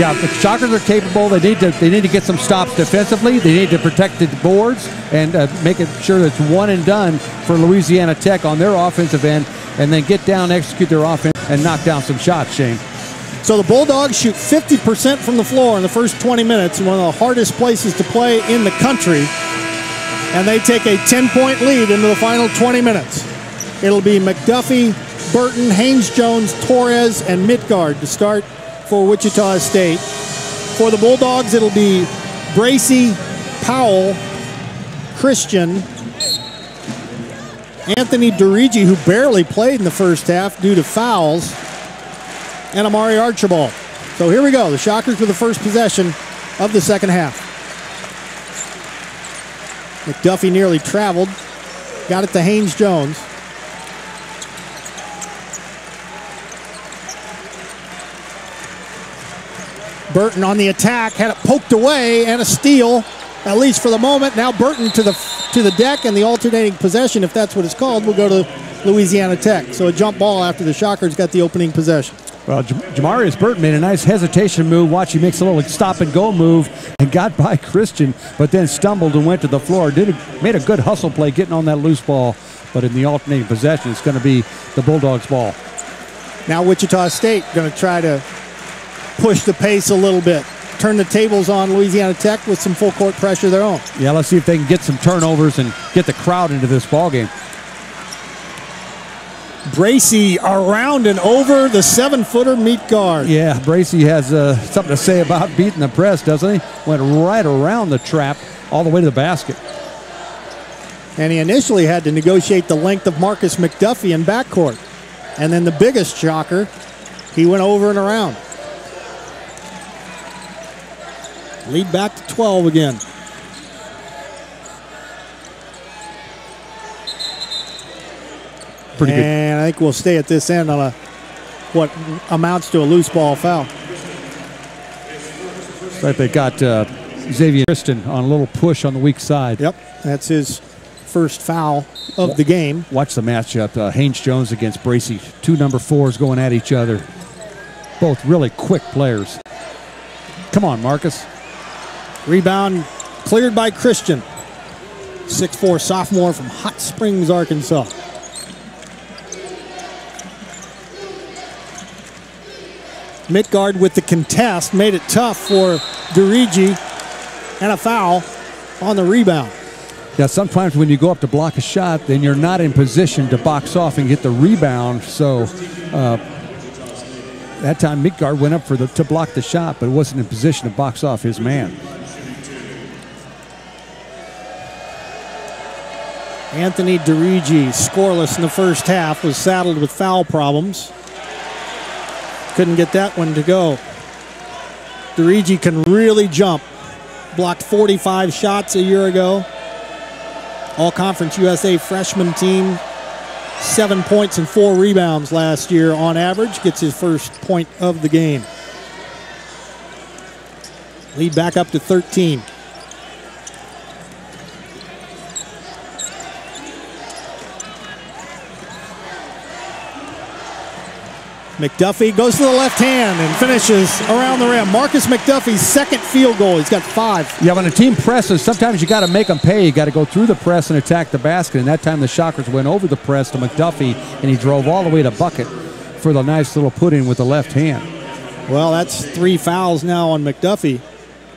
Yeah, the Shockers are capable. They need to get some stops defensively. They need to protect the boards and make it sure that it's one and done for Louisiana Tech on their offensive end, and then get down, execute their offense, and knock down some shots, Shane. So the Bulldogs shoot 50% from the floor in the first 20 minutes in one of the hardest places to play in the country. And they take a 10-point lead into the final 20 minutes. It'll be McDuffie, Burton, Haynes-Jones, Torres, and Midgard to start for Wichita State. For the Bulldogs, it'll be Bracey, Powell, Christian, Anthony DeRigi, who barely played in the first half due to fouls, and Amari Archibald. So here we go. The Shockers with the first possession of the second half. McDuffie nearly traveled. Got it to Haynes-Jones. Burton on the attack, had it poked away, and a steal, at least for the moment. Now Burton to the deck, and the alternating possession, if that's what it's called, will go to Louisiana Tech. So a jump ball after the Shockers got the opening possession. Well, Jamarius Burton made a nice hesitation move. Watch, he makes a little stop-and-go move and got by Christian, but then stumbled and went to the floor. Made a good hustle play getting on that loose ball, but in the alternating possession, it's going to be the Bulldogs' ball. Now Wichita State going to try to push the pace a little bit, turn the tables on Louisiana Tech with some full-court pressure of their own. Yeah, let's see if they can get some turnovers and get the crowd into this ballgame. Bracey around and over the 7-footer Midgard. Yeah, Bracey has something to say about beating the press, doesn't he? Went right around the trap all the way to the basket. And he initially had to negotiate the length of Marcus McDuffie in backcourt. And then the biggest shocker, he went over and around. Lead back to 12 again. Pretty good. And I think we'll stay at this end on what amounts to a loose ball foul. Right, they got Xavier Kristen on a little push on the weak side. Yep, that's his first foul of the game. Watch the matchup. Haynes-Jones against Bracey. Two number 4s going at each other. Both really quick players. Come on, Marcus. Rebound cleared by Christian. 6'4" sophomore from Hot Springs, Arkansas. Midgard with the contest made it tough for DeRigi, and a foul on the rebound. Yeah, sometimes when you go up to block a shot, then you're not in position to box off and get the rebound. So that time Midgard went up to block the shot, but wasn't in position to box off his man. Anthony DeRigi, scoreless in the first half, was saddled with foul problems. Couldn't get that one to go. DeRigi can really jump. Blocked 45 shots a year ago. All-Conference USA freshman team. 7 points and 4 rebounds last year on average. Gets his first point of the game. Lead back up to 13. McDuffie goes to the left hand and finishes around the rim. Marcus McDuffie's second field goal. He's got 5. Yeah, when a team presses, sometimes you got to make them pay. You got to go through the press and attack the basket. And that time the Shockers went over the press to McDuffie, and he drove all the way to bucket for the nice little put-in with the left hand. Well, that's 3 fouls now on McDuffie,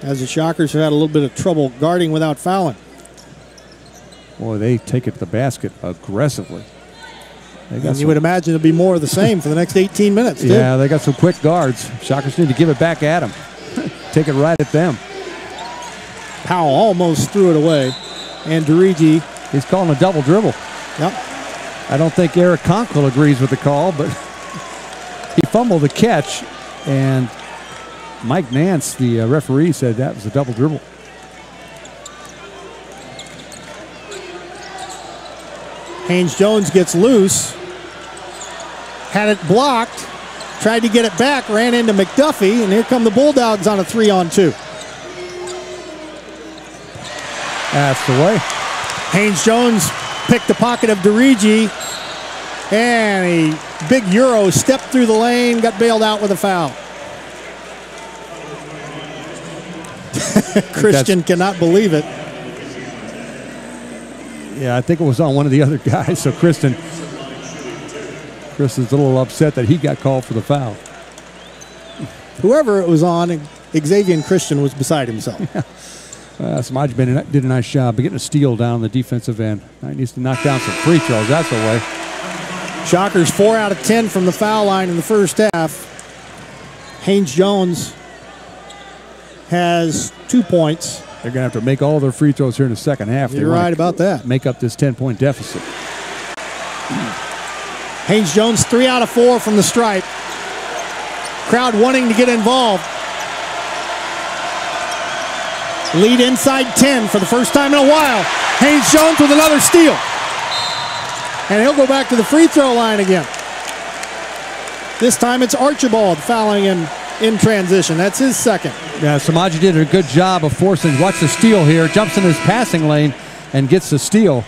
as the Shockers have had a little bit of trouble guarding without fouling. Boy, they take it to the basket aggressively. And you would imagine it'd be more of the same for the next 18 minutes, too. Yeah, they got some quick guards. Shockers need to give it back at them. Take it right at them. Powell almost threw it away. And DeRigi. He's calling a double dribble. Yep. I don't think Eric Conkle agrees with the call, but he fumbled the catch. And Mike Nance, the referee, said that was a double dribble. Haynes-Jones gets loose, had it blocked, tried to get it back, ran into McDuffie, and here come the Bulldogs on a 3-on-2. That's the way. Haynes-Jones picked the pocket of DeRigi, and a big Euro stepped through the lane, got bailed out with a foul. Christian cannot believe it. Yeah, I think it was on one of the other guys. So Kristen's a little upset that he got called for the foul. Whoever it was on, Xavier Christian was beside himself. Samaj did a nice job of getting a steal down the defensive end. Now he needs to knock down some free throws. That's the way. Shockers 4 out of 10 from the foul line in the first half. Haynes Jones has 2 points. They're going to have to make all their free throws here in the second half. You're right about that. Make up this 10-point deficit. Haynes Jones 3 out of 4 from the stripe. Crowd wanting to get involved. Lead inside 10 for the first time in a while. Haynes Jones with another steal. And he'll go back to the free throw line again. This time it's Archibald fouling in transition. That's his second. Yeah, Samaji did a good job of forcing. Watch the steal here. Jumps in his passing lane and gets the steal.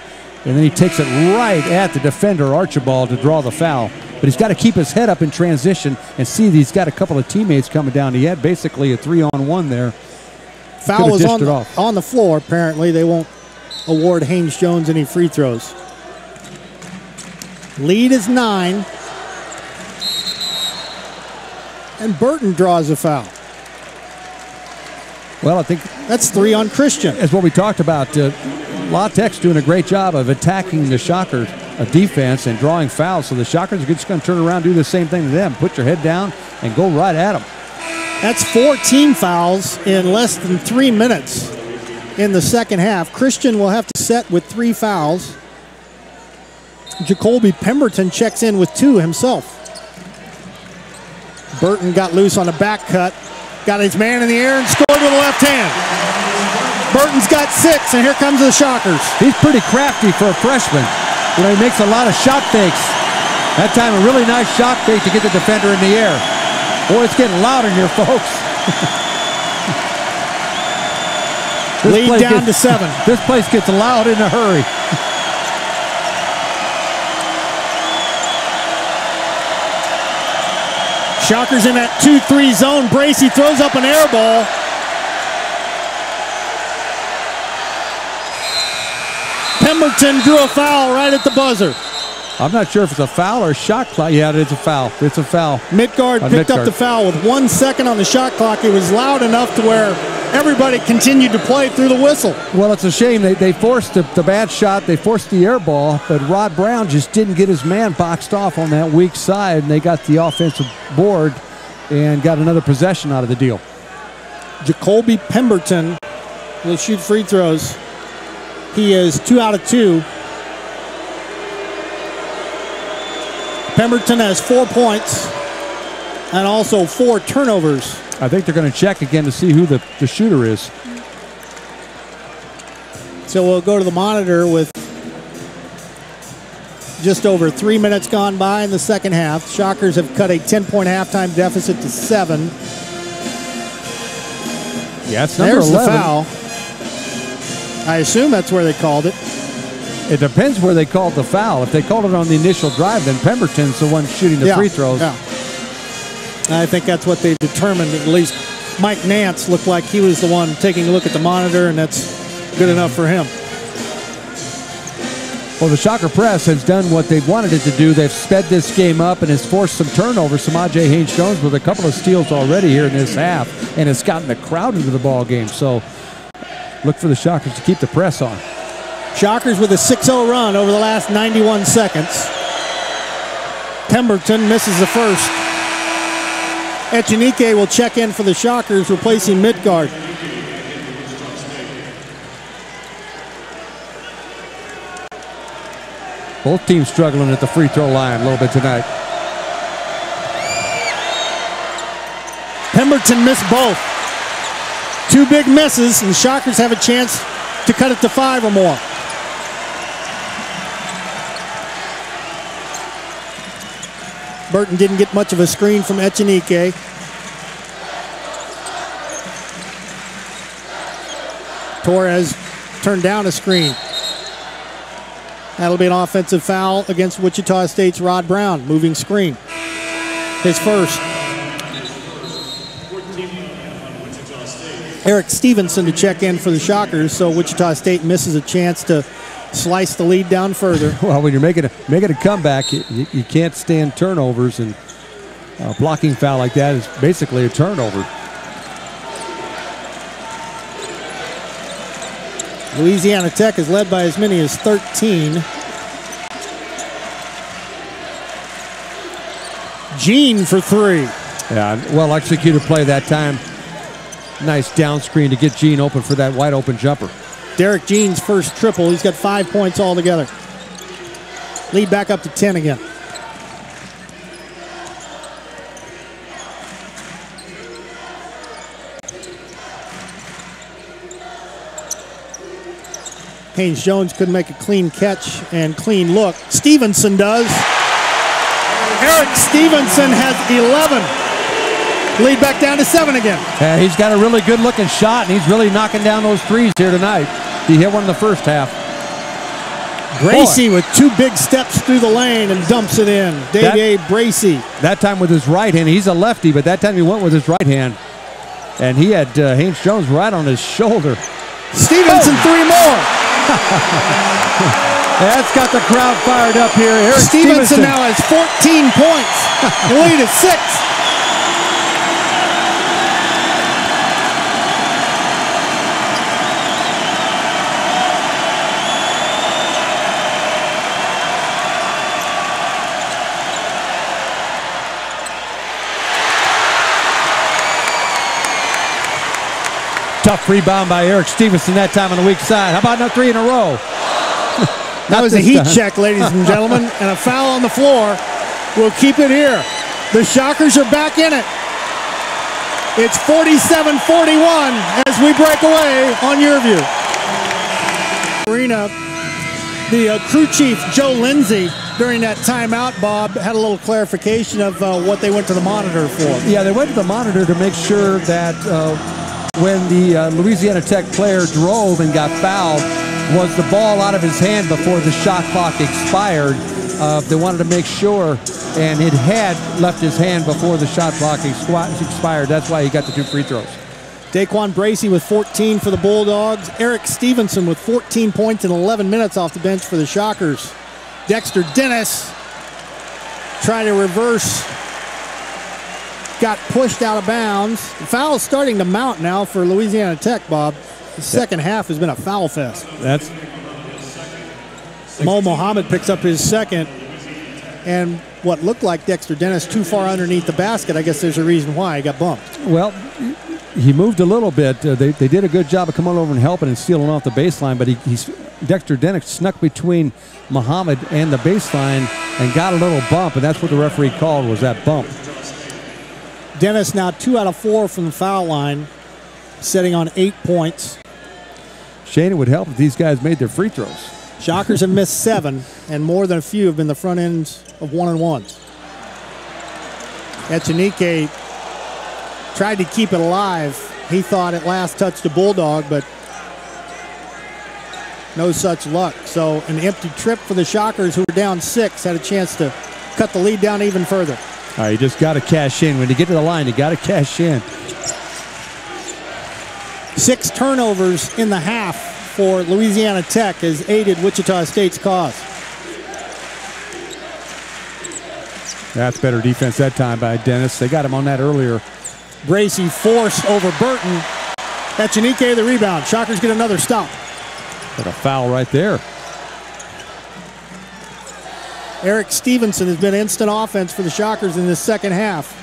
And then he takes it right at the defender, Archibald, to draw the foul. But he's got to keep his head up in transition and see that he's got a couple of teammates coming down. He had basically a 3-on-1 there. Foul was on the floor, apparently. They won't award Haynes Jones any free throws. Lead is 9. And Burton draws a foul. Well, I think that's 3 on Christian. That's what we talked about. La Tech's doing a great job of attacking the Shockers defense and drawing fouls. So the Shockers are just going to turn around and do the same thing to them. Put your head down and go right at them. That's 4 team fouls in less than 3 minutes in the second half. Christian will have to set with 3 fouls. Jacoby Pemberton checks in with 2 himself. Burton got loose on a back cut. Got his man in the air and scored with the left hand. Burton's got 6, and here comes the Shockers. He's pretty crafty for a freshman. You know, he makes a lot of shot fakes. That time, a really nice shot fake to get the defender in the air. Boy, it's getting loud in here, folks. Lead down to 7. This place gets loud in a hurry. Shockers in that 2-3 zone. Bracey throws up an air ball. Pemberton drew a foul right at the buzzer. I'm not sure if it's a foul or a shot clock. Yeah, it's a foul. It's a foul. Midgard picked up the foul with 1 second on the shot clock. It was loud enough to where everybody continued to play through the whistle. Well, it's a shame. They forced the bad shot. They forced the air ball, but Rod Brown just didn't get his man boxed off on that weak side, and they got the offensive board and got another possession out of the deal. Jacoby Pemberton will shoot free throws. He is 2 out of 2. Pemberton has 4 points and also 4 turnovers. I think they're going to check again to see who the shooter is. So we'll go to the monitor with just over 3 minutes gone by in the second half. Shockers have cut a 10-point halftime deficit to 7. Yeah, it's number There's 11. The foul. I assume that's where they called it. It depends where they called the foul. If they called it on the initial drive, then Pemberton's the one shooting the free throws. Yeah. I think that's what they determined. At least Mike Nance looked like he was the one taking a look at the monitor, and that's good enough for him. Well, the Shocker press has done what they've wanted it to do. They've sped this game up and has forced some turnovers. Samaje Haynes-Jones with a couple of steals already here in this half, and it's gotten the crowd into the ball game. So look for the Shockers to keep the press on. Shockers with a 6-0 run over the last 91 seconds. Pemberton misses the first. Echenique will check in for the Shockers, replacing Midgard. Both teams struggling at the free throw line a little bit tonight. Pemberton missed both. 2 big misses, and the Shockers have a chance to cut it to 5 or more. Burton didn't get much of a screen from Echenique. Torres turned down a screen. That'll be an offensive foul against Wichita State's Rod Brown. Moving screen. His first. Eric Stevenson to check in for the Shockers, so Wichita State misses a chance to slice the lead down further. Well, when you're making a comeback, you can't stand turnovers, and a blocking foul like that is basically a turnover. Louisiana Tech is led by as many as 13. Jean for 3. Yeah, well executed play that time. Nice down screen to get Jean open for that wide open jumper. Derek Jean's first triple. He's got 5 points altogether. Lead back up to 10 again. Haynes Jones couldn't make a clean catch and clean look. Stevenson does. Eric Stevenson has 11. Lead back down to 7 again. Yeah, he's got a really good looking shot, and he's really knocking down those threes here tonight. He hit one in the first half. Bracy with 2 big steps through the lane and dumps it in. Dave Bracy. That time with his right hand. He's a lefty, but that time he went with his right hand. And he had Haynes Jones right on his shoulder. Stevenson, 3 more. That's got the crowd fired up here. Eric Stevenson now has 14 points. The lead is 6. Tough rebound by Eric Stevenson that time on the weak side. How about 3 in a row? That was a heat check, ladies and gentlemen, and a foul on the floor. We'll keep it here. The Shockers are back in it. It's 47-41 as we break away on Your View. Arena, the crew chief, Joe Lindsay, during that timeout, Bob, had a little clarification of what they went to the monitor for. Yeah, they went to the monitor to make sure that when the Louisiana Tech player drove and got fouled, was the ball out of his hand before the shot clock expired. They wanted to make sure, and it had left his hand before the shot clock expired. That's why he got the 2 free throws. Daquan Bracy with 14 for the Bulldogs. Eric Stevenson with 14 points in 11 minutes off the bench for the Shockers. Dexter Dennis trying to reverse. Got pushed out of bounds. The foul is starting to mount now for Louisiana Tech, Bob. The second half has been a foul fest. That's Mo Mohammed picks up his second, and what looked like Dexter Dennis too far underneath the basket. I guess there's a reason why he got bumped. Well, he moved a little bit. They did a good job of coming over and helping and stealing off the baseline, but Dexter Dennis snuck between Mohammed and the baseline and got a little bump, and that's what the referee called, was that bump. Dennis now 2 out of 4 from the foul line, sitting on 8 points. Shane, it would help if these guys made their free throws. Shockers have missed 7, and more than a few have been the front ends of 1-and-1s. Echenike tried to keep it alive. He thought at last touched a Bulldog, but no such luck. So an empty trip for the Shockers, who were down 6, had a chance to cut the lead down even further. All right, you just got to cash in. When you get to the line, you got to cash in. 6 turnovers in the half for Louisiana Tech has aided Wichita State's cause. That's better defense that time by Dennis. They got him on that earlier. Bracy forced over Burton. Echenike the rebound. Shockers get another stop. Got a foul right there. Eric Stevenson has been instant offense for the Shockers in this second half.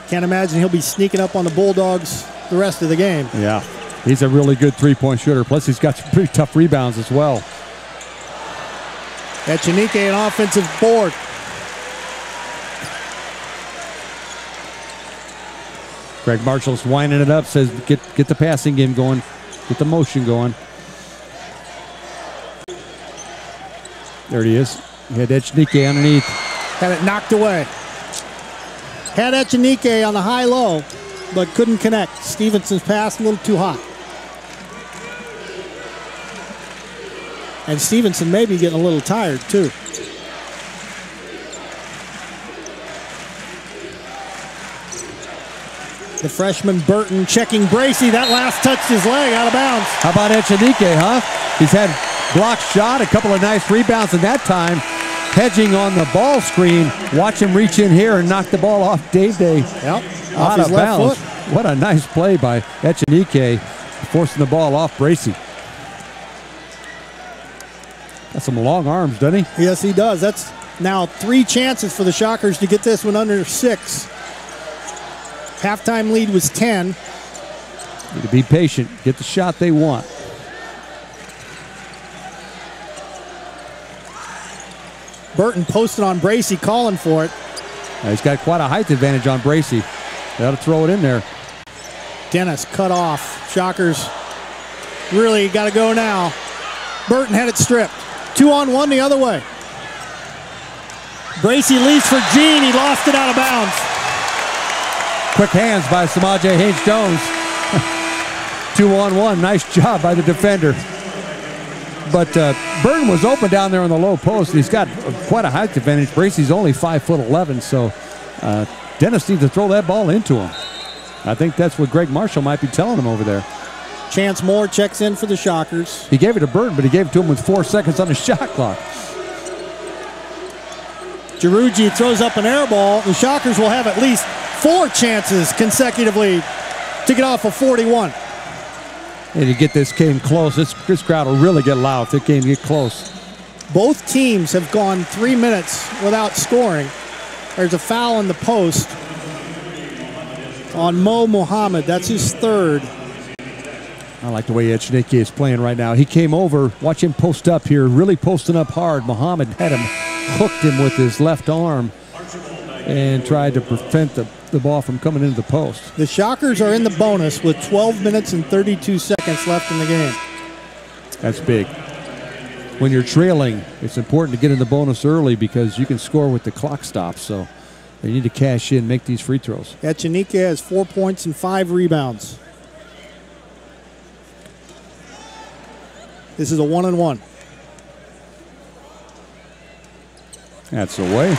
Can't imagine he'll be sneaking up on the Bulldogs the rest of the game. Yeah, he's a really good three-point shooter. Plus, he's got some pretty tough rebounds as well. Echenike an offensive board. Greg Marshall's winding it up, says get the passing game going, get the motion going. There he is. He had Echenike underneath. Had it knocked away. Had Echenike on the high-low, but couldn't connect. Stevenson's pass a little too hot. And Stevenson may be getting a little tired, too. The freshman Burton checking Bracey. That last touched his leg out of bounds. How about Echenike, huh? He's had blocked shot, a couple of nice rebounds, and that time hedging on the ball screen. Watch him reach in here and knock the ball off Dave Day. Yep, out of bounds. What a nice play by Echenike, forcing the ball off Bracey. Got some long arms, doesn't he? Yes, he does. That's now 3 chances for the Shockers to get this one under 6. Halftime lead was 10. Need to be patient, get the shot they want. Burton posted on Bracey, calling for it. He's got quite a height advantage on Bracey. Got to throw it in there. Dennis cut off. Shockers really got to go now. Burton had it stripped. 2-on-1 the other way. Bracey leads for Gene. He lost it out of bounds. Quick hands by Samaje Haynes-Jones. 2-on-1. Nice job by the defender. But Burton was open down there on the low post. He's got quite a height advantage. Bracey's only 5'11", so Dennis needs to throw that ball into him. I think that's what Greg Marshall might be telling him over there. Chance Moore checks in for the Shockers. He gave it to Burton, but he gave it to him with 4 seconds on the shot clock. Girougi throws up an air ball. The Shockers will have at least 4 chances consecutively to get off of 41. And to get this game close, this crowd will really get loud if the game get close. Both teams have gone 3 minutes without scoring. There's a foul in the post on Mo Muhammad. That's his 3rd. I like the way Echenike is playing right now. He came over, watch him post up here, really posting up hard. Muhammad had him, hooked him with his left arm and tried to prevent the ball from coming into the post. The Shockers are in the bonus with 12 minutes and 32 seconds left in the game. That's big. When you're trailing, it's important to get in the bonus early because you can score with the clock stops. So they need to cash in, make these free throws. Echenike has 4 points and 5 rebounds. This is a 1-on-1. That's the way.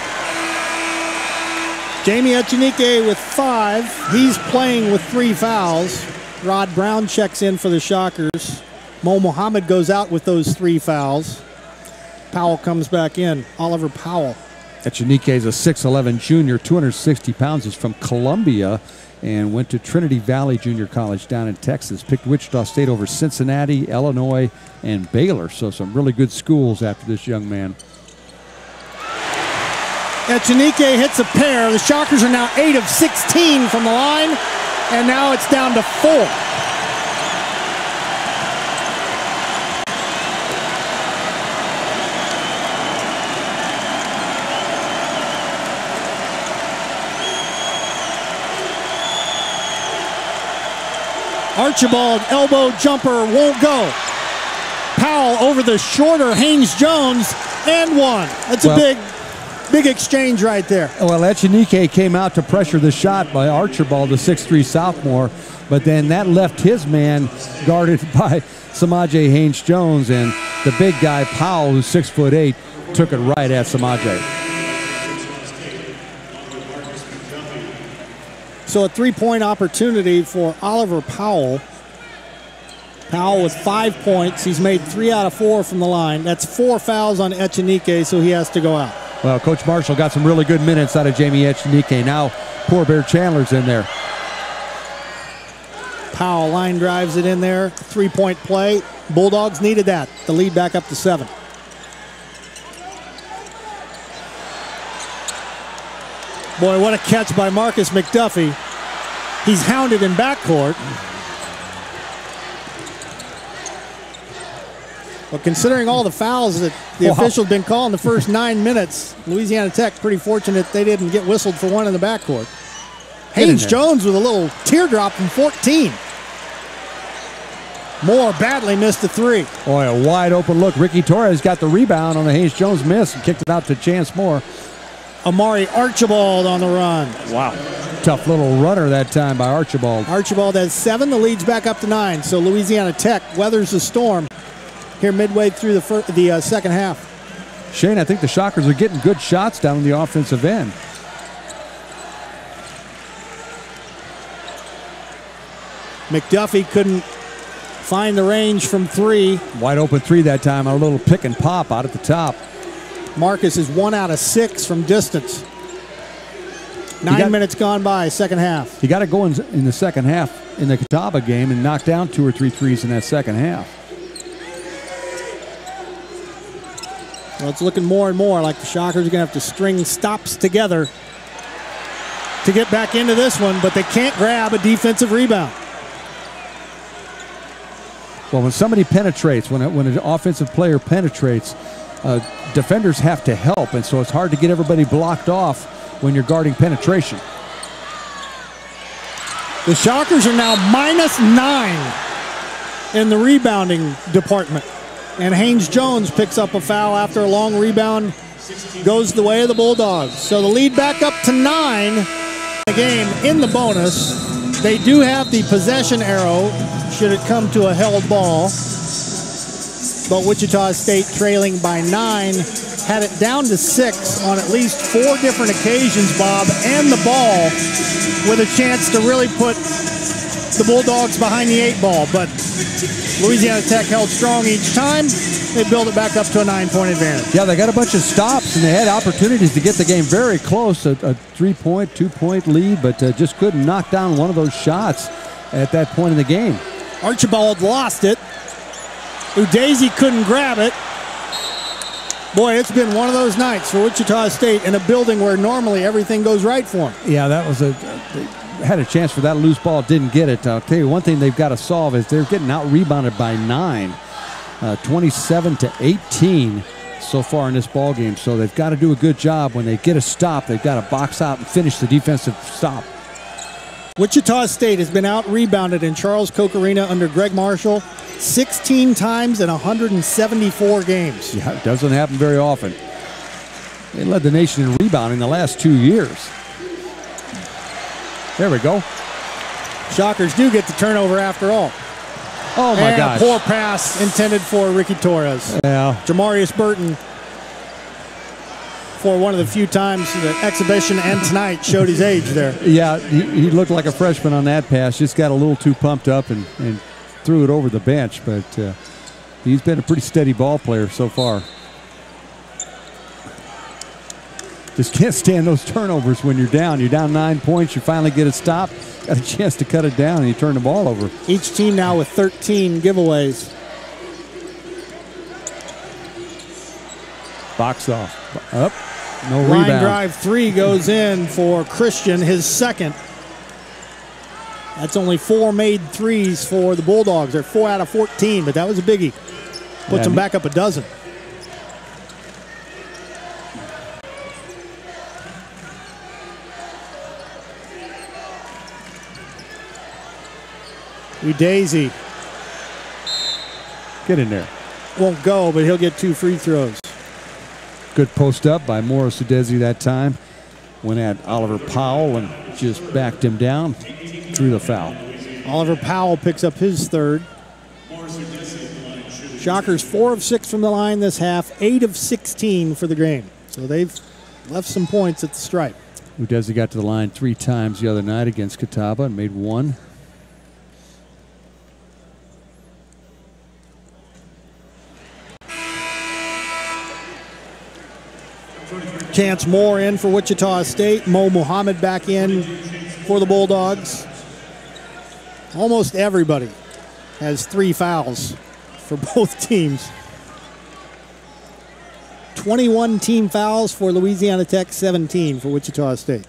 Jamie Echenike with 5. He's playing with 3 fouls. Rod Brown checks in for the Shockers. Mo Muhammad goes out with those 3 fouls. Powell comes back in. Oliver Powell. Echenike is a 6'11 junior, 260 pounds. He's from Columbia and went to Trinity Valley Junior College down in Texas. Picked Wichita State over Cincinnati, Illinois, and Baylor. So some really good schools after this young man. Echenike hits a pair. The Shockers are now 8 of 16 from the line, and now it's down to 4. Archibald elbow jumper won't go. Powell over the shorter Haynes-Jones and 1. That's a big exchange right there. Well, Echenike came out to pressure the shot by Archibald, the 6'3 sophomore, but then that left his man guarded by Samaje Haynes-Jones, and the big guy, Powell, who's 6'8", took it right at Samaje. So a 3-point opportunity for Oliver Powell. Powell with 5 points. He's made 3 out of 4 from the line. That's 4 fouls on Echenike, so he has to go out. Well, Coach Marshall got some really good minutes out of Jamie Echenike. Now, poor Bear Chandler's in there. Powell line drives it in there. 3-point play. Bulldogs needed that. The lead back up to 7. Boy, what a catch by Marcus McDuffie. He's hounded in backcourt. But considering all the fouls that the official had been calling the first 9 minutes, Louisiana Tech pretty fortunate they didn't get whistled for one in the backcourt. Haynes-Jones with a little teardrop from 14. Moore badly missed the 3. Boy, a wide open look. Ricky Torres got the rebound on the Haynes-Jones miss and kicked it out to Chance Moore. Amari Archibald on the run. Wow. Tough little runner that time by Archibald. Archibald has 7. The lead's back up to 9. So Louisiana Tech weathers the storm here midway through the second half. Shane, I think the Shockers are getting good shots down on the offensive end. McDuffie couldn't find the range from three. Wide open three that time. A little pick and pop out at the top. Marcus is 1 out of 6 from distance. 9 minutes gone by, second half. He got to go in the second half in the Catawba game and knock down 2 or 3 threes in that second half. Well, it's looking more and more like the Shockers are going to have to string stops together to get back into this one, but they can't grab a defensive rebound. Well, when somebody penetrates, when an offensive player penetrates, defenders have to help, and so it's hard to get everybody blocked off when you're guarding penetration. The Shockers are now -9 in the rebounding department, and Haynes Jones picks up a foul after a long rebound goes the way of the Bulldogs. So the lead back up to 9. The game in the bonus. They do have the possession arrow should it come to a held ball, but Wichita State trailing by 9 had it down to 6 on at least 4 different occasions, Bob, and the ball with a chance to really put the Bulldogs behind the 8 ball. But Louisiana Tech held strong each time. They build it back up to a 9-point advantage. Yeah, they got a bunch of stops, and they had opportunities to get the game very close, a 3-point, 2-point lead, but just couldn't knock down one of those shots at that point in the game. Archibald lost it. Udeze couldn't grab it. Boy, it's been one of those nights for Wichita State in a building where normally everything goes right for them. Yeah, that was they had a chance for that loose ball, didn't get it. I'll tell you one thing they've got to solve is they're getting out-rebounded by 9. 27-18 so far in this ball game. So they've got to do a good job when they get a stop. They've got to box out and finish the defensive stop. Wichita State has been out-rebounded in Charles Koch Arena under Greg Marshall 16 times in 174 games. Yeah, it doesn't happen very often. They led the nation in rebounding the last 2 years. There we go. Shockers do get the turnover after all. Oh, my gosh. Poor pass intended for Ricky Torres. Yeah. Jamarius Burton, for one of the few times the exhibition and tonight, showed his age there. Yeah, he looked like a freshman on that pass. Just got a little too pumped up and threw it over the bench. But he's been a pretty steady ball player so far. Just can't stand those turnovers when you're down. You're down 9 points. You finally get a stop. Got a chance to cut it down, and you turn the ball over. Each team now with 13 giveaways. Box off. Up. No Line rebound. drive 3 goes in for Christian, his second. That's only 4 made threes for the Bulldogs. They're 4 out of 14, but that was a biggie. Puts them back up a dozen. Udeze. Get in there. Won't go, but he'll get 2 free throws. Good post up by Morris Udeze that time. Went at Oliver Powell and just backed him down through the foul. Oliver Powell picks up his third. Shockers 4 of 6 from the line this half, 8 of 16 for the game. So they've left some points at the stripe. Udeze got to the line 3 times the other night against Catawba and made 1. Chance Moore in for Wichita State. Mo Muhammad back in for the Bulldogs. Almost everybody has 3 fouls for both teams. 21 team fouls for Louisiana Tech, 17 for Wichita State.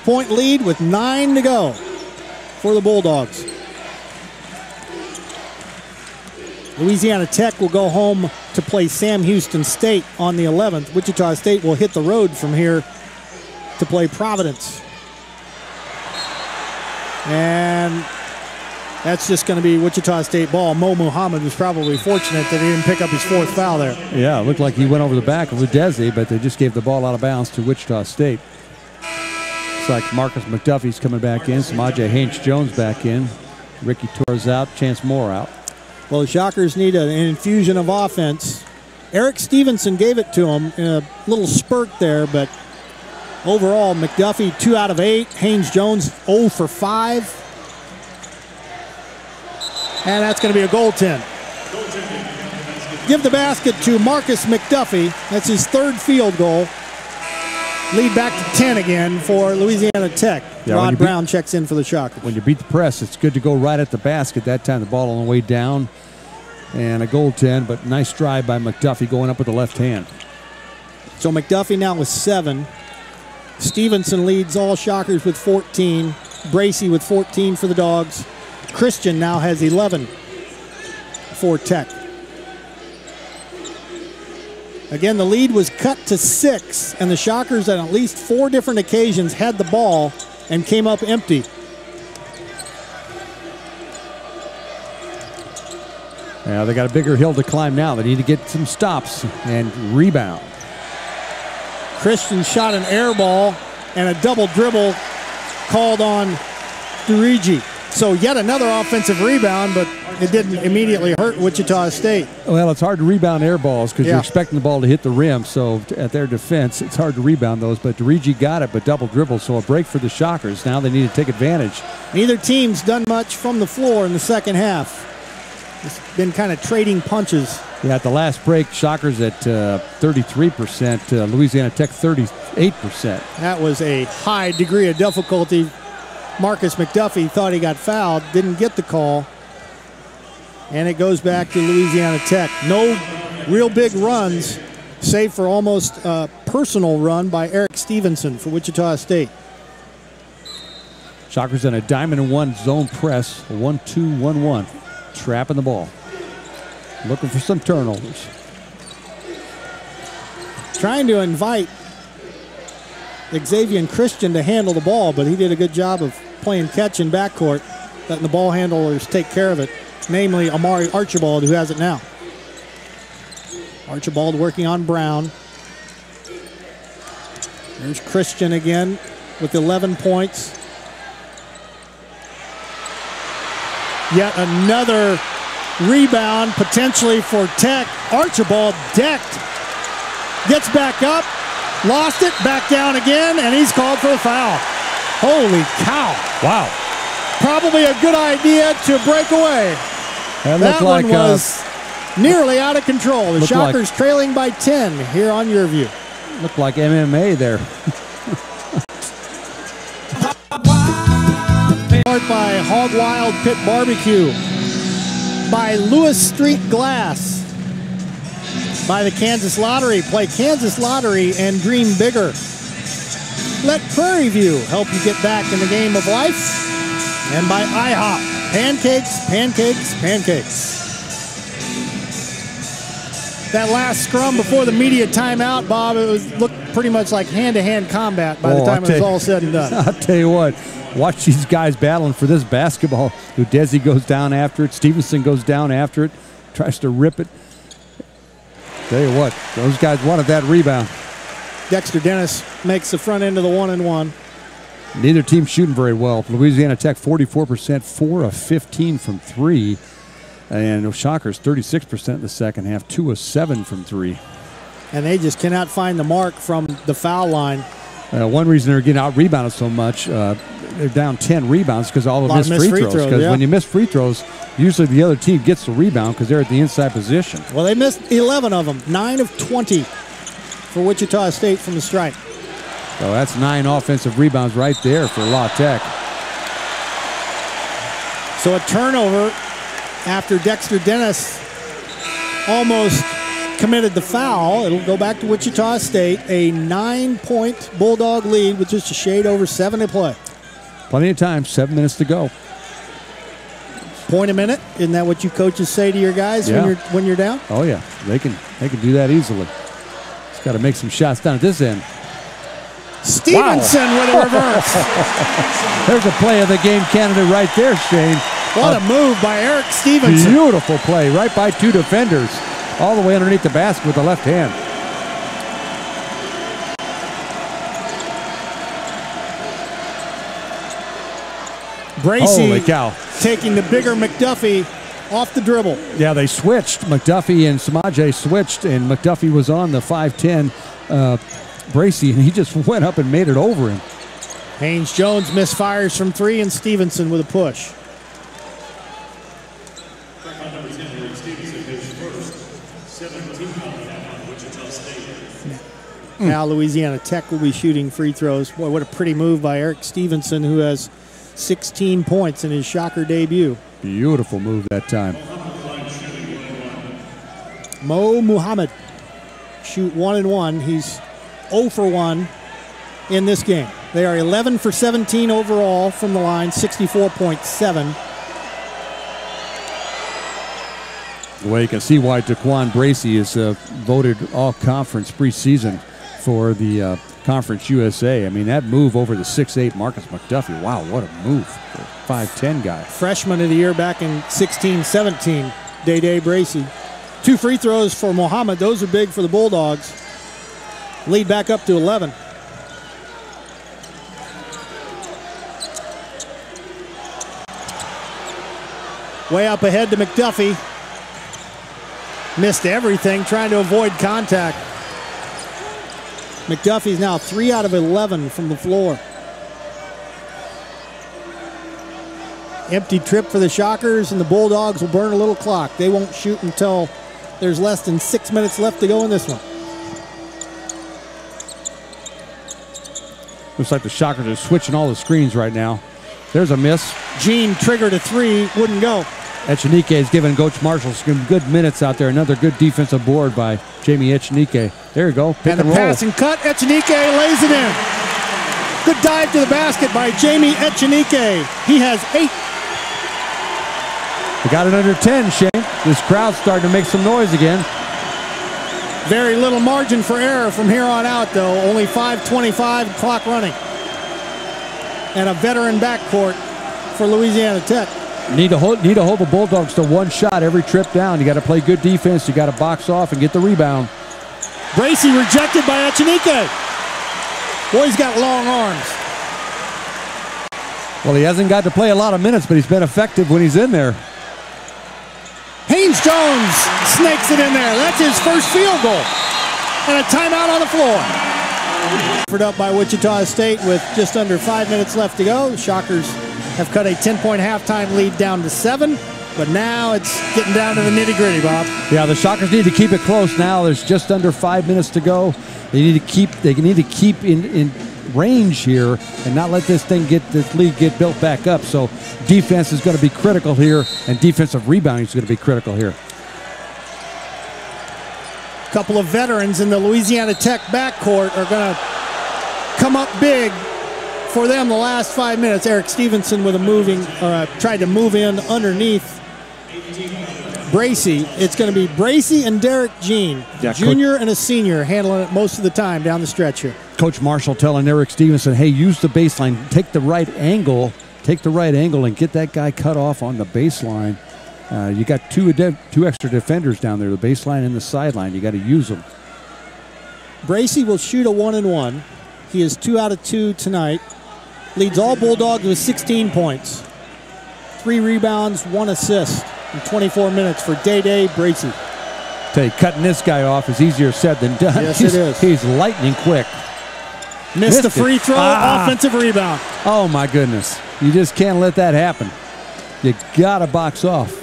.point lead with 9 to go for the Bulldogs. Louisiana Tech will go home to play Sam Houston State on the 11th. Wichita State will hit the road from here to play Providence. And that's just going to be Wichita State ball. Mo Muhammad was probably fortunate that he didn't pick up his 4th foul there. Yeah, it looked like he went over the back of Udeze, but they just gave the ball out of bounds to Wichita State. Looks like Marcus McDuffie's coming back in. Samaje Haynes-Jones back in. Ricky Torres out, Chance Moore out. Well, the Shockers need an infusion of offense. Eric Stevenson gave it to him in a little spurt there, but overall, McDuffie 2 out of 8. Haynes Jones 0 for 5. And that's going to be a goaltend. Give the basket to Marcus McDuffie. That's his 3rd field goal. Lead back to 10 again for Louisiana Tech. Yeah, Rod Brown checks in for the Shockers. When you beat the press, it's good to go right at the basket. That time the ball on the way down. And a goaltend, but nice drive by McDuffie going up with the left hand. So McDuffie now with 7. Stevenson leads all Shockers with 14. Bracey with 14 for the Dogs. Christian now has 11 for Tech. Again, the lead was cut to 6, and the Shockers on at least 4 different occasions had the ball and came up empty. Yeah, they got a bigger hill to climb now. They need to get some stops and rebound. Christian shot an air ball and a double dribble called on Durigi. So yet another offensive rebound, but it didn't immediately hurt Wichita State. Well, it's hard to rebound air balls because you're expecting the ball to hit the rim. So at their defense, it's hard to rebound those. But Durigi got it, but double dribble. So a break for the Shockers. Now they need to take advantage. Neither team's done much from the floor in the second half. It's been kind of trading punches. Yeah, at the last break, Shockers at 33%, Louisiana Tech 38%. That was a high degree of difficulty. Marcus McDuffie thought he got fouled, didn't get the call. And it goes back to Louisiana Tech. No real big runs, save for almost a personal run by Eric Stevenson for Wichita State. Shockers in a diamond and 1 zone press, 1-2-1-1. Trapping the ball. Looking for some turnovers. Trying to invite Xavier Christian to handle the ball, but he did a good job of playing catch in backcourt, letting the ball handlers take care of it, namely Amari Archibald, who has it now. Archibald working on Brown. There's Christian again with 11 points. Yet another rebound potentially for Tech. Archibald decked. Gets back up. Lost it. Back down again. And he's called for a foul. Holy cow. Wow. Probably a good idea to break away. That one was nearly out of control. The Shockers trailing by 10 here on Your View. Looked like MMA there. By Hog Wild Pit Barbecue, by Lewis Street Glass, by the Kansas Lottery. Play Kansas Lottery and dream bigger. Let Prairie View help you get back in the game of life. And by IHOP, pancakes, pancakes, pancakes. That last scrum before the media timeout, Bob, it looked pretty much like hand-to-hand combat by the time it was all said and done. I'll tell you what. Watch these guys battling for this basketball. Udezi goes down after it. Stevenson goes down after it. Tries to rip it. Tell you what, those guys wanted that rebound. Dexter Dennis makes the front end of the 1-and-1. Neither team shooting very well. Louisiana Tech 44%, 4 of 15 from 3. And Shockers 36% in the second half, 2 of 7 from 3. And they just cannot find the mark from the foul line. One reason they're getting out-rebounded so much, they're down 10 rebounds because all of missed free throws. Because when you miss free throws, usually the other team gets the rebound because they're at the inside position. Well, they missed 11 of them, 9 of 20 for Wichita State from the stripe. So that's 9 offensive rebounds right there for La Tech. So a turnover after Dexter Dennis almost committed the foul. It'll go back to Wichita State. A 9-point Bulldog lead with just a shade over 7 to play. Plenty of time, 7 minutes to go. Point a minute, isn't that what you coaches say to your guys when you're down? Oh yeah, they can do that easily. Just got to make some shots down at this end. Stevenson with a reverse. There's a play of the game candidate right there, Shane. What a move by Eric Stevenson. Beautiful play, right by 2 defenders, all the way underneath the basket with the left hand. Bracy Holy cow. taking the bigger McDuffie off the dribble. Yeah, they switched. McDuffie and Samaje switched, and McDuffie was on the 5'10 Bracy, and he just went up and made it over him. Haynes Jones misfires from 3, and Stevenson with a push. Now Louisiana Tech will be shooting free throws. Boy, what a pretty move by Eric Stevenson, who has 16 points in his Shocker debut. Beautiful move that time. Mo Muhammad shoot 1 and 1. He's 0 for 1 in this game. They are 11 for 17 overall from the line, 64.7. Well, you can see why Daquan Bracy is voted all-conference preseason for the Conference USA. I mean, that move over the 6'8 Marcus McDuffie. Wow, what a move for a 5'10 guy. Freshman of the year back in 16-17, Day Bracy. 2 free throws for Muhammad. Those are big for the Bulldogs. Lead back up to 11. Way up ahead to McDuffie. Missed everything, trying to avoid contact. McDuffie's now 3 out of 11 from the floor. Empty trip for the Shockers, and the Bulldogs will burn a little clock. They won't shoot until there's less than 6 minutes left to go in this one. Looks like the Shockers are switching all the screens right now. There's a miss. Gene triggered a 3, wouldn't go. Echenike is giving Coach Marshall some good minutes out there. Another good defensive board by Jamie Echenike. There you go. Pick and the roll. pass and cut. Echenike lays it in. Good dive to the basket by Jamie Echenike. He has 8. We got it under 10, Shane. This crowd's starting to make some noise again. Very little margin for error from here on out, though. Only 5:25, clock running. And a veteran backcourt for Louisiana Tech. Need to hold the Bulldogs to 1 shot every trip down. You got to play good defense. You got to box off and get the rebound. Bracy rejected by Echenike. Boy, he's got long arms. Well, he hasn't got to play a lot of minutes, but he's been effective when he's in there. Haynes Jones snakes it in there. That's his first field goal. And a timeout on the floor. Offered up by Wichita State with just under 5 minutes left to go. The Shockers have cut a 10-point halftime lead down to 7, but now it's getting down to the nitty-gritty, Bob. Yeah, the Shockers need to keep it close now. There's just under 5 minutes to go. They need to keep in range here and not let this lead get built back up. So defense is going to be critical here, and defensive rebounding is going to be critical here. A couple of veterans in the Louisiana Tech backcourt are going to come up big for them the last 5 minutes. Eric Stevenson with a tried to move in underneath Bracy. It's going to be Bracy and Derek Jean, junior and a senior, handling it most of the time down the stretch here. Coach Marshall telling Eric Stevenson, hey, use the baseline, take the right angle and get that guy cut off on the baseline. You got two extra defenders down there, the baseline and the sideline. You got to use them. Bracy will shoot a 1 and 1. He is 2 out of 2 tonight. Leads all Bulldogs with 16 points. 3 rebounds, 1 assist in 24 minutes for Day Bracy. Tell you, cutting this guy off is easier said than done. Yes, it is. He's lightning quick. Missed the free throw, offensive rebound. Oh, my goodness. You just can't let that happen. You got to box off.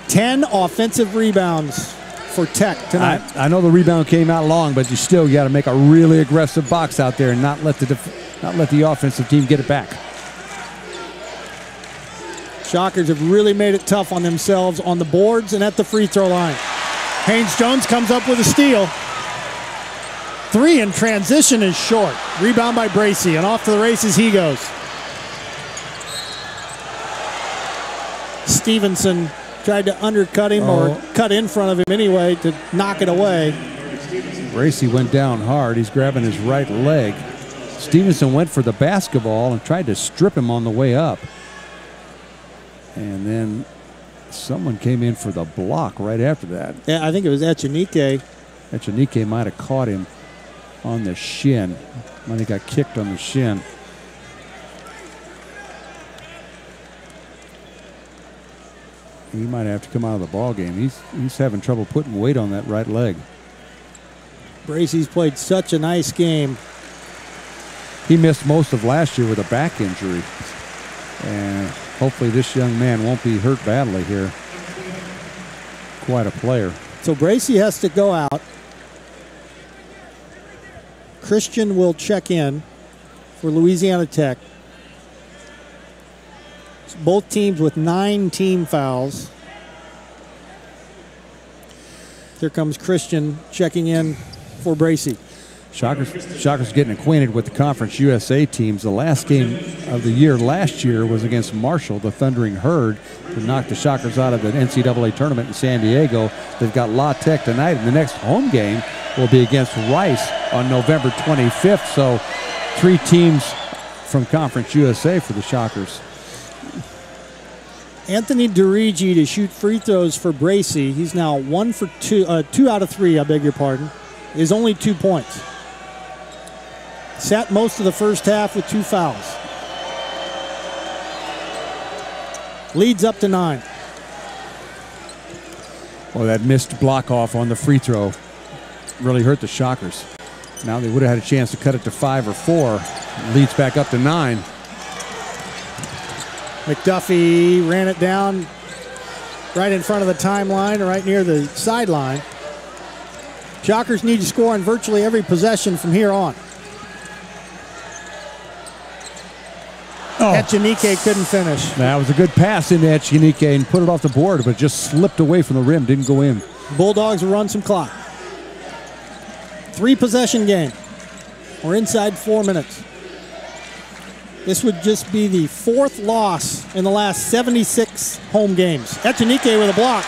10 offensive rebounds for Tech tonight. I know the rebound came out long, but you still got to make a really aggressive box out there and not let the offensive team get it back. Shockers have really made it tough on themselves on the boards and at the free throw line. Haynes Jones comes up with a steal. 3 in transition is short. Rebound by Bracy, and off to the races he goes. Stevenson tried to undercut him or cut in front of him anyway to knock it away. Bracy went down hard. He's grabbing his right leg. Stevenson went for the basketball and tried to strip him on the way up. And then someone came in for the block right after that. Yeah, I think it was Echenike. Echenike might have caught him on the shin. Might have got kicked on the shin. He might have to come out of the ball game. He's having trouble putting weight on that right leg. Bracey's played such a nice game. He missed most of last year with a back injury. And hopefully this young man won't be hurt badly here. Quite a player. So Bracey has to go out. Christian will check in for Louisiana Tech. It's both teams with 9 team fouls. Here comes Christian checking in for Bracey. Shockers getting acquainted with the Conference USA teams. The last game of the year last year was against Marshall, the Thundering Herd, to knock the Shockers out of the NCAA tournament in San Diego. They've got La Tech tonight, and the next home game will be against Rice on November 25th. So 3 teams from Conference USA for the Shockers. Anthony DeRigi to shoot free throws for Bracey. He's now 1 for 2, 2 out of 3, I beg your pardon. Is only 2 points. Sat most of the first half with 2 fouls. Leads up to 9. Well, that missed block off on the free throw really hurt the Shockers. Now they would have had a chance to cut it to 5 or 4. Leads back up to 9. McDuffie ran it down right in front of the timeline, right near the sideline. Shockers need to score on virtually every possession from here on. Echenike couldn't finish. That was a good pass into Echenike and put it off the board, but just slipped away from the rim, didn't go in. Bulldogs will run some clock. 3-possession game. We're inside 4 minutes. This would just be the 4th loss in the last 76 home games. Echenike with a block.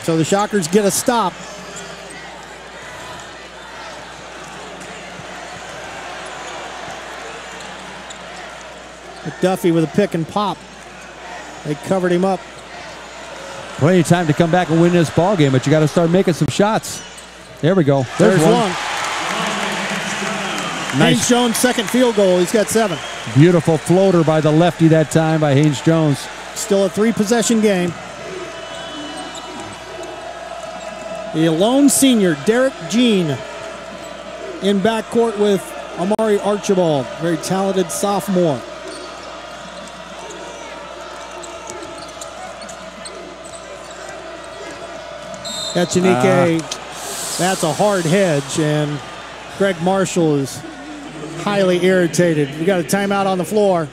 So the Shockers get a stop. McDuffie with a pick and pop. They covered him up. Plenty of time to come back and win this ball game, but you got to start making some shots. There we go. There's one. Nice. Haynes Jones' second field goal. He's got 7. Beautiful floater by the lefty that time by Haynes Jones. Still a 3-possession game. The lone senior, Derek Jean, in backcourt with Amari Archibald, very talented sophomore. Echenike, that's a hard hedge, and Greg Marshall is highly irritated. We got a timeout on the floor.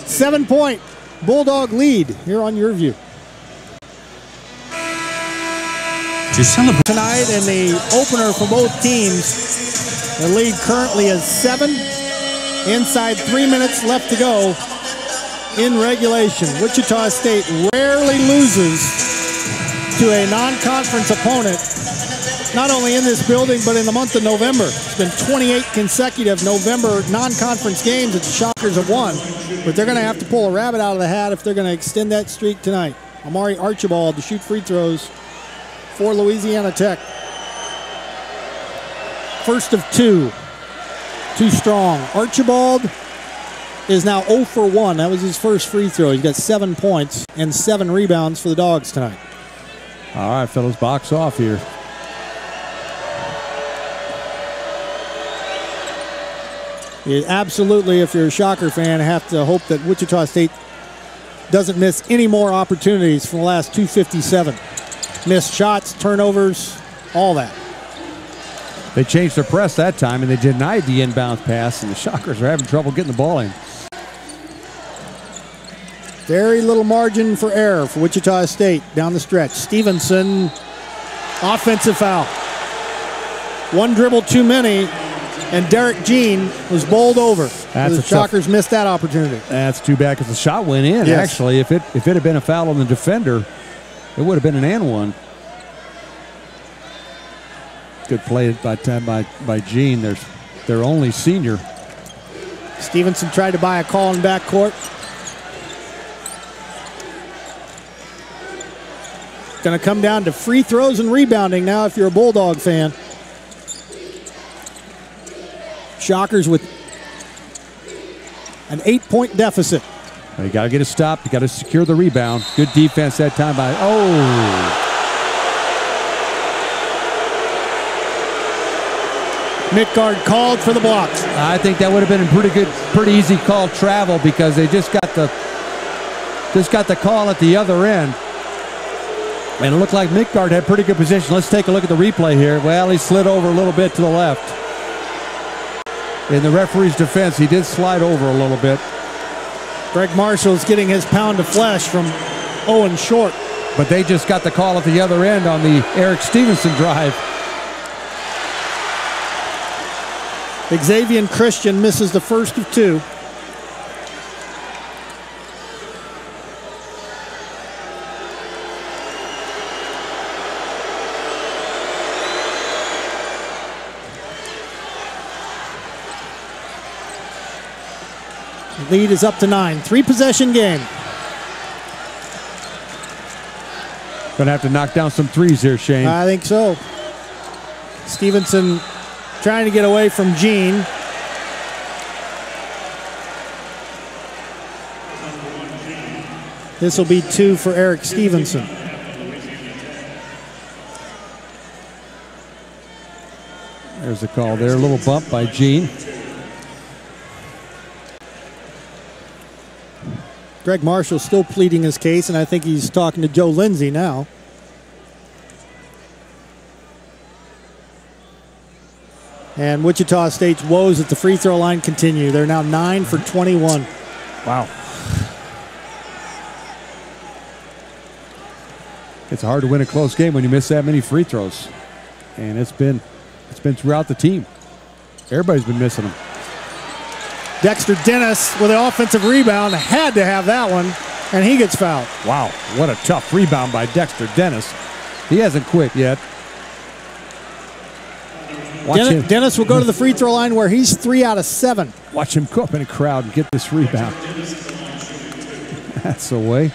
7-point Bulldog lead here on Your View. To celebrate Tonight, and the opener for both teams, the lead currently is 7. Inside 3 minutes left to go in regulation. Wichita State rarely loses to a non-conference opponent, not only in this building, but in the month of November. It's been 28 consecutive November non-conference games that the Shockers have won, but they're going to have to pull a rabbit out of the hat if they're going to extend that streak tonight. Amari Archibald to shoot free throws for Louisiana Tech. First of 2. Too strong. Archibald is now 0 for 1. That was his first free throw. He's got 7 points and 7 rebounds for the Dogs tonight. All right, fellas, box off here. You absolutely, if you're a Shocker fan, have to hope that Wichita State doesn't miss any more opportunities from the last 257. Missed shots, turnovers, all that. They changed their press that time, and they denied the inbound pass, and the Shockers are having trouble getting the ball in. Very little margin for error for Wichita State down the stretch. Stevenson, offensive foul. 1 dribble too many, and Derek Jean was bowled over. The Shockers missed that opportunity. That's too bad because the shot went in, yes. Actually. If it had been a foul on the defender, it would have been an and one. Good play by Jean. Their only senior. Stevenson tried to buy a call in backcourt. Going to come down to free throws and rebounding now if you're a Bulldog fan. Shockers with An 8-point deficit. You got to get it stopped. You got to secure the rebound. Good defense that time by. Midtgaard called for the blocks. I think that would have been a pretty easy call travel because they just got the call at the other end. And it looked like Midtgaard had pretty good position. Let's take a look at the replay here. Well, he slid over a little bit to the left. In the referee's defense, he did slide over a little bit. Greg Marshall's getting his pound of flesh from Owen Short. But they just got the call at the other end on the Eric Stevenson drive. Xavier Christian misses the first of two. Lead is up to 9. 3-possession game. Gonna have to knock down some threes here, Shane. I think so. Stevenson trying to get away from Gene. This will be 2 for Eric Stevenson. There's a call there. A little bump by Gene. Greg Marshall still pleading his case, and I think he's talking to Joe Lindsay now. And Wichita State's woes at the free throw line continue. They're now 9 for 21. Wow. It's hard to win a close game when you miss that many free throws. And it's been throughout the team. Everybody's been missing them. Dexter Dennis with the offensive rebound, had to have that one, and he gets fouled. Wow, what a tough rebound by Dexter Dennis. He hasn't quit yet. Dennis will go to the free throw line where he's 3 out of 7. Watch him go up in a crowd and get this rebound. That's the way.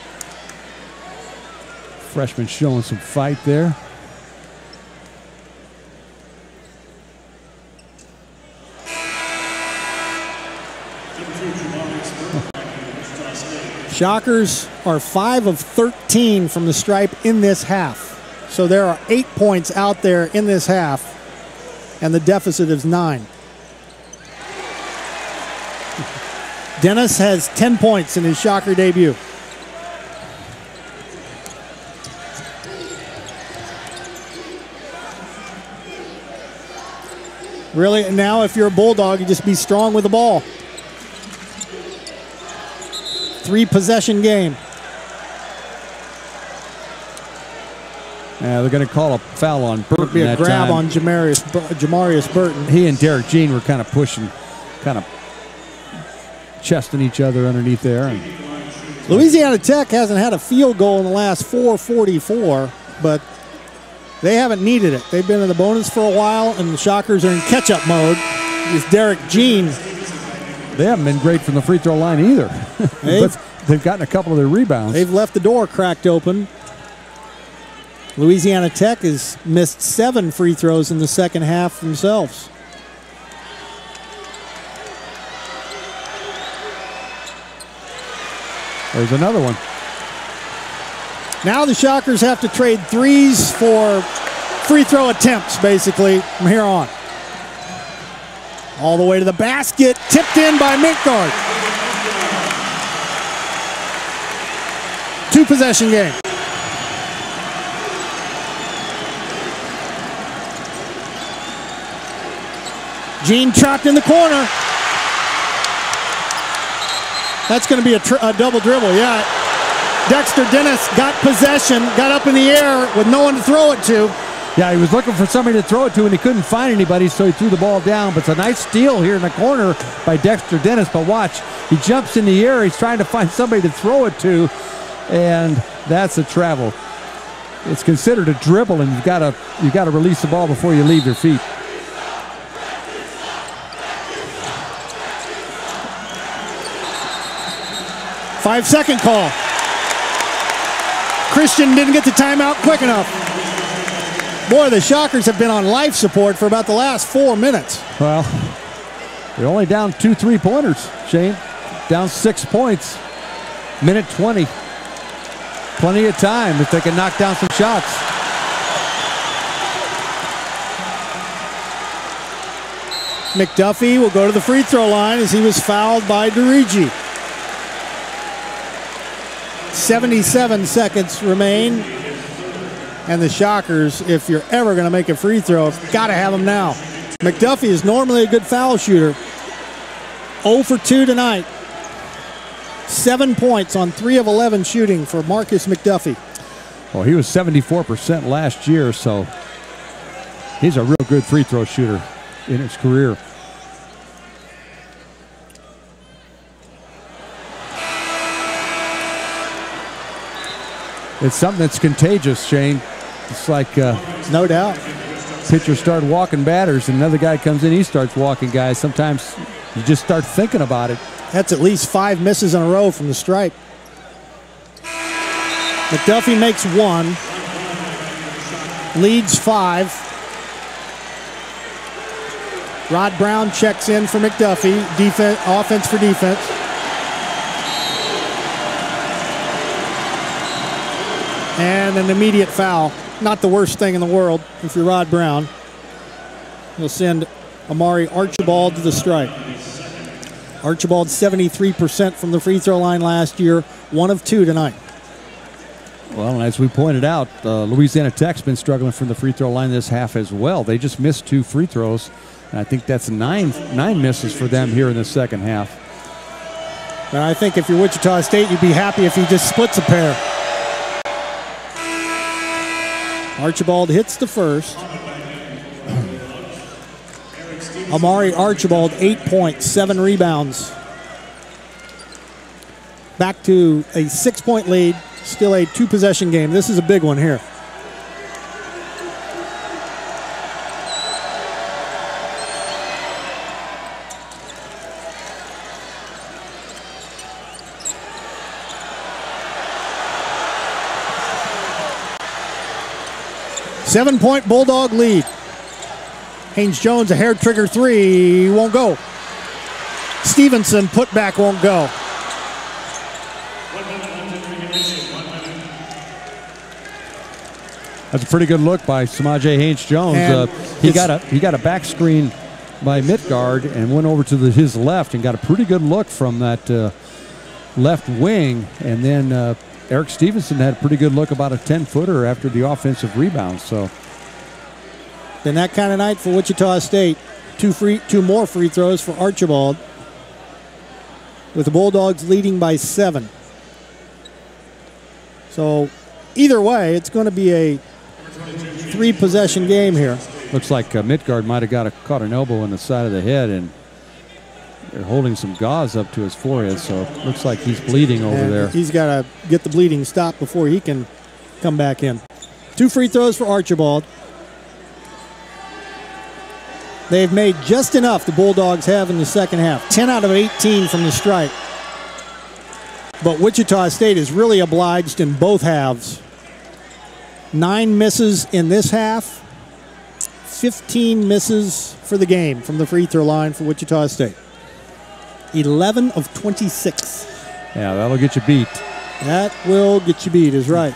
Freshman showing some fight there. Shockers are 5 of 13 from the stripe in this half. So there are 8 points out there in this half, and the deficit is 9. Dennis has 10 points in his Shocker debut. Really, now if you're a Bulldog, you just be strong with the ball. 3-possession game. Yeah, they're going to call a foul on Burton. It'll be a grab time. on Jamarius Burton. He and Derek Jean were kind of pushing, kind of chesting each other underneath there. And Louisiana Tech hasn't had a field goal in the last 4:44, but they haven't needed it. They've been in the bonus for a while, and the Shockers are in catch-up mode. It's Derek Jean. They haven't been great from the free throw line either. But they've gotten a couple of their rebounds. They've left the door cracked open. Louisiana Tech has missed 7 free throws in the second half themselves. There's another one. Now the Shockers have to trade threes for free throw attempts, basically, from here on. All the way to the basket, tipped in by Midtgaard. 2-possession game. Gene trapped in the corner. That's going to be a double dribble, yeah. Dexter Dennis got possession, got up in the air with no one to throw it to. Yeah, he was looking for somebody to throw it to, and he couldn't find anybody, so he threw the ball down. But it's a nice steal here in the corner by Dexter Dennis. But watch, he jumps in the air. He's trying to find somebody to throw it to, and that's a travel. It's considered a dribble, and you've got to release the ball before you leave your feet. Five-second call. Christian didn't get the timeout quick enough. Boy, the Shockers have been on life support for about the last 4 minutes. Well, they're only down 2 3-pointers, Shane. down 6 points. Minute 20. Plenty of time if they can knock down some shots. McDuffie will go to the free throw line as he was fouled by DeRigi. 77 seconds remain. And the Shockers, if you're ever going to make a free throw, got to have them now. McDuffie is normally a good foul shooter. 0 for 2 tonight. 7 points on 3 of 11 shooting for Marcus McDuffie. Well, he was 74% last year, so he's a real good free throw shooter in his career. It's something that's contagious, Shane. It's like no doubt. Pitchers start walking batters, and another guy comes in, he starts walking guys. Sometimes you just start thinking about it. That's at least 5 misses in a row from the stripe. McDuffie makes 1. Leads 5. Rod Brown checks in for McDuffie. Offense for defense. And an immediate foul. Not the worst thing in the world if you're Rod Brown. He'll send Amari Archibald to the stripe. Archibald 73% from the free throw line last year. 1 of 2 tonight. Well, as we pointed out, Louisiana Tech's been struggling from the free throw line this half as well. They just missed 2 free throws. And I think that's nine misses for them here in the second half. And I think if you're Wichita State, you'd be happy if he just splits a pair. Archibald hits the first. Amari Archibald, 8 points, 7 rebounds. Back to a 6-point lead, still a 2-possession game. This is a big one here. Seven-point Bulldog lead. Haynes-Jones, a hair trigger 3, won't go. Stevenson, putback, won't go. That's a pretty good look by Samaje Haynes-Jones. He got a back screen by Midgard and went over to his left and got a pretty good look from that left wing. And then Eric Stevenson had a pretty good look, about a 10-footer after the offensive rebound. So, then that kind of night for Wichita State. 2 more free throws for Archibald, with the Bulldogs leading by 7. So either way, it's going to be a 3-possession game here. Looks like Midgard might have caught an elbow in the side of the head, and they're holding some gauze up to his forehead, so it looks like he's bleeding over there. He's got to get the bleeding stopped before he can come back in. 2 free throws for Archibald. They've made just enough, the Bulldogs have, in the second half. 10 out of 18 from the stripe. But Wichita State is really obliged in both halves. 9 misses in this half. 15 misses for the game from the free throw line for Wichita State. 11 of 26. Yeah, that'll get you beat. That will get you beat, is right.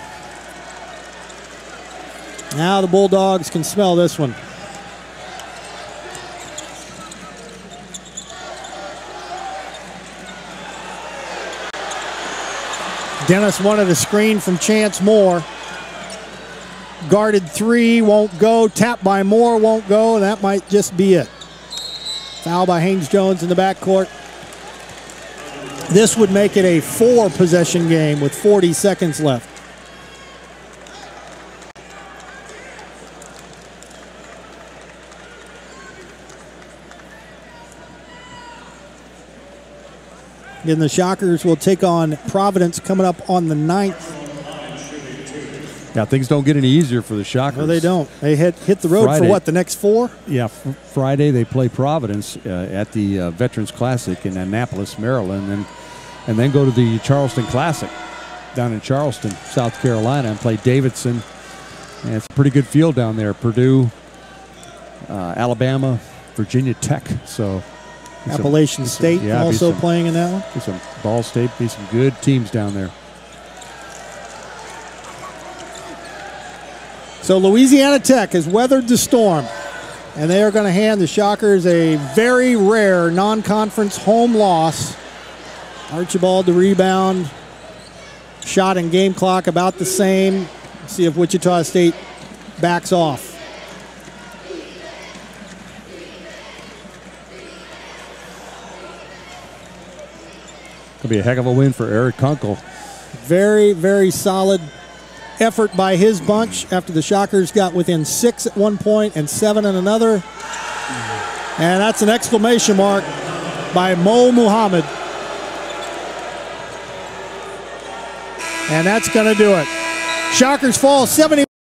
Now the Bulldogs can smell this one. Dennis wanted a screen from Chance Moore. Guarded 3, won't go. Tapped by Moore, won't go. That might just be it. Foul by Haynes-Jones in the backcourt. This would make it a 4-possession game with 40 seconds left. Then the Shockers will take on Providence coming up on the 9th. Yeah, things don't get any easier for the Shockers. No, they don't. They hit the road Friday. For what, the next 4? Yeah, Friday they play Providence at the Veterans Classic in Annapolis, Maryland, and then go to the Charleston Classic down in Charleston, South Carolina, and play Davidson. And it's a pretty good field down there. Purdue, Alabama, Virginia Tech. So Appalachian State also playing in that one. There's some Ball State, be some good teams down there. So Louisiana Tech has weathered the storm, and they are going to hand the Shockers a very rare non-conference home loss. Archibald the rebound. Shot and game clock about the same. See if Wichita State backs off. Could be a heck of a win for Eric Kunkel. Very, very solid effort by his bunch after the Shockers got within 6 at one point and 7 in another. And that's an exclamation mark by Mo Muhammad. And that's going to do it. Shockers fall 70.